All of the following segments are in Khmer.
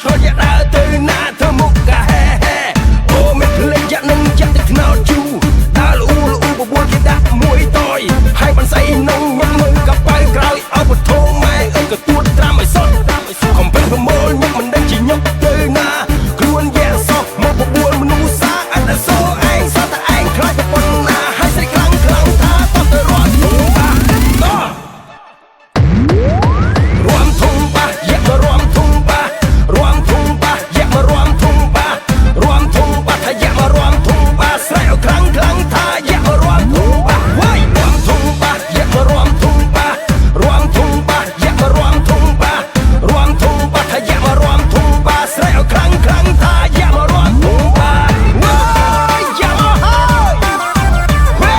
ឆ្លយ៉ាដើរទៅណាធ្វើមុខកាហេហេអូមានភ្លេងយ៉ានឹងយ៉ាទឹកថ្នោតជូដើរលូបបួលគេដាក់មួយតយហើយបានស្អីនងញ៉ាំមើលកប៉ៅក្រោយអោបធំម៉ែអើក៏ទួតត្រាំឲ្យសុតខំពេញប្រមូលញឹកមិនដឹងជាញឹកទៅណាខ្លួនយ៉ាសោះមកបបួលមនុស្សសាអត់តែសូឯងសោះតែឯងខ្លាចប្រពន្ធណាហើយស្រីខ្លាំងថាតោះទៅរត់ធំបាតោះរួមធំបាយ៉ាមករួមធំបារួមធំបាយ៉ាមករួមធំបារួមធំបាថាយ៉ាមករួមធំបាស្រែឲ្យខ្លាំងថាយ៉ាមករួមធំបាវាយរួមធំបាយ៉ាមករួមធំបារួមធំបាយ៉ាមករួមធំបារួមធំបាថាយ៉ាមករួមធំបាស្រែឲ្យខ្លាំងថាយ៉ាមករួមធំបាវាយយ៉ាមកហើយហេ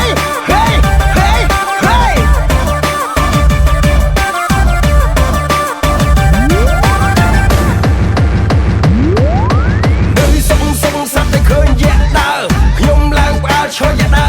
នៅសុំសាប់តែឃើញយ៉ាដើរខ្ញុំឡើងផ្អើលឆ្លយ៉ាដើរ